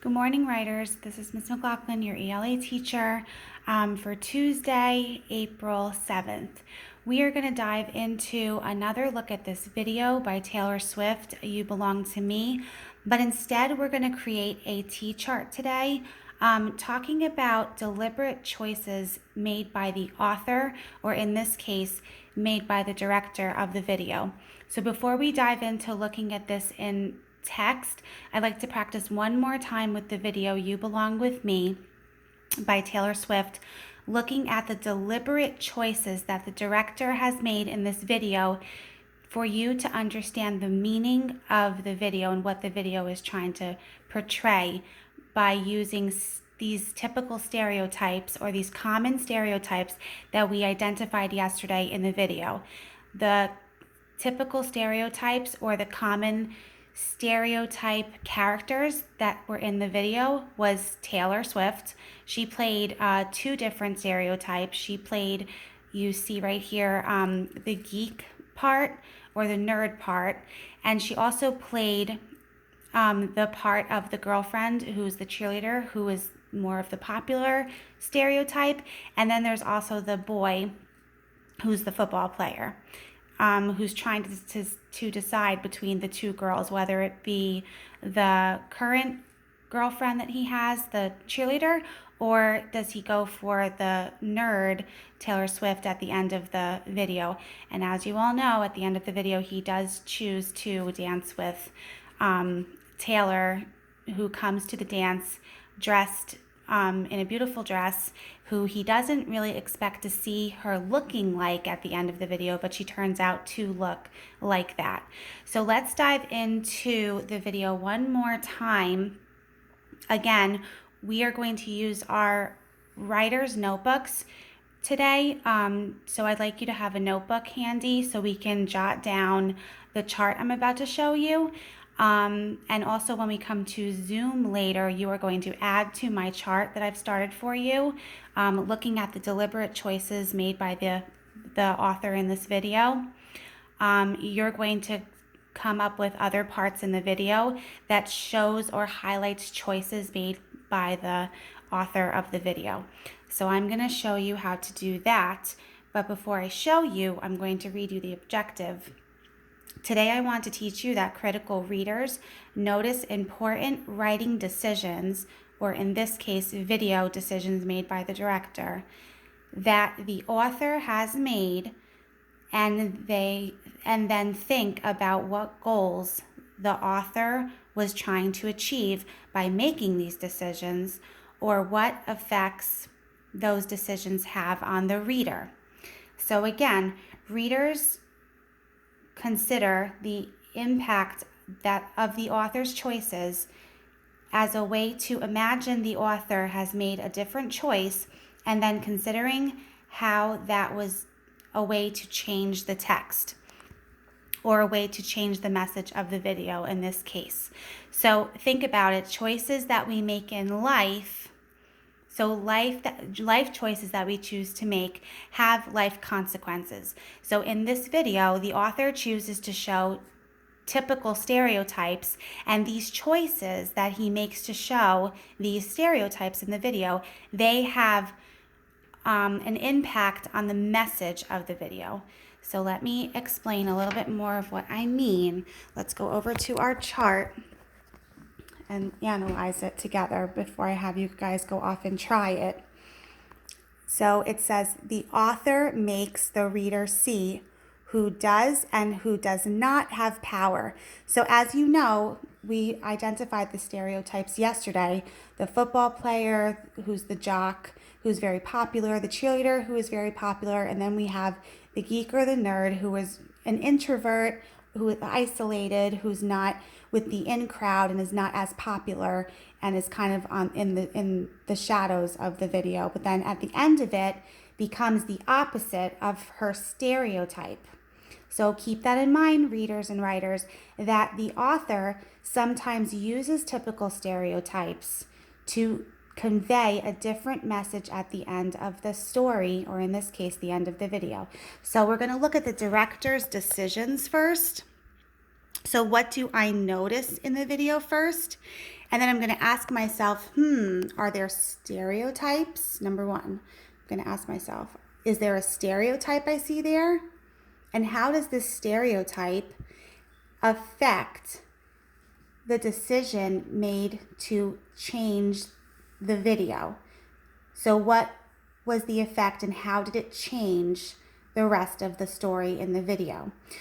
Good morning, writers. This is Ms. McLaughlin, your ELA teacher, for Tuesday, April 7th. We are going to dive into another look at this video by Taylor Swift, You Belong to Me, but instead we're going to create a T-chart today, talking about deliberate choices made by the author, or in this case, made by the director of the video. So before we dive into looking at this in text, I'd like to practice one more time with the video You Belong With Me by Taylor Swift, looking at the deliberate choices that the director has made in this video for you to understand the meaning of the video and what the video is trying to portray by using these typical stereotypes or these common stereotypes that we identified yesterday in the video. The typical stereotypes or the common stereotype characters that were in the video was Taylor Swift. She played two different stereotypes. She played, you see right here, the geek part or the nerd part, and she also played the part of the girlfriend who's the cheerleader, who is more of the popular stereotype, and then there's also the boy who's the football player. Who's trying to decide between the two girls, whether it be the current girlfriend that he has, the cheerleader, or does he go for the nerd, Taylor Swift, at the end of the video. And as you all know, at the end of the video, he does choose to dance with Taylor, who comes to the dance dressed in a beautiful dress, who he doesn't really expect to see her looking like at the end of the video, but she turns out to look like that. So let's dive into the video one more time. Again, we are going to use our writer's notebooks today. So I'd like you to have a notebook handy so we can jot down the chart I'm about to show you. And also when we come to Zoom later, you are going to add to my chart that I've started for you, looking at the deliberate choices made by the author in this video. You're going to come up with other parts in the video that shows or highlights choices made by the author of the video. So I'm going to show you how to do that. But before I show you, I'm going to read you the objective. Today I want to teach you that critical readers notice important writing decisions, or in this case, video decisions made by the director, that the author has made, and then think about what goals the author was trying to achieve by making these decisions, or what effects those decisions have on the reader. So again, readers consider the impact of the author's choices as a way to imagine the author has made a different choice, and then considering how that was a way to change the text or a way to change the message of the video in this case. So think about it, choices that we make in life. So life choices that we choose to make have life consequences. So in this video, the author chooses to show typical stereotypes, and these choices that he makes to show these stereotypes in the video, they have an impact on the message of the video. So let me explain a little bit more of what I mean. Let's go over to our chart and analyze it together before I have you guys go off and try it. So it says the author makes the reader see who does and who does not have power. So as you know, we identified the stereotypes yesterday. The football player who's the jock, who's very popular, the cheerleader who is very popular, and then we have the geek or the nerd who is an introvert, who is isolated, who's not with the in crowd and is not as popular and is kind of in the shadows of the video. But then at the end of it becomes the opposite of her stereotype. So keep that in mind, readers and writers, that the author sometimes uses typical stereotypes to convey a different message at the end of the story, or in this case, the end of the video. So we're going to look at the director's decisions first. So what do I notice in the video first? And then I'm going to ask myself, are there stereotypes? Number one, I'm going to ask myself, is there a stereotype I see there? And how does this stereotype affect the decision made to change the video? So what was the effect and how did it change the rest of the story in the video?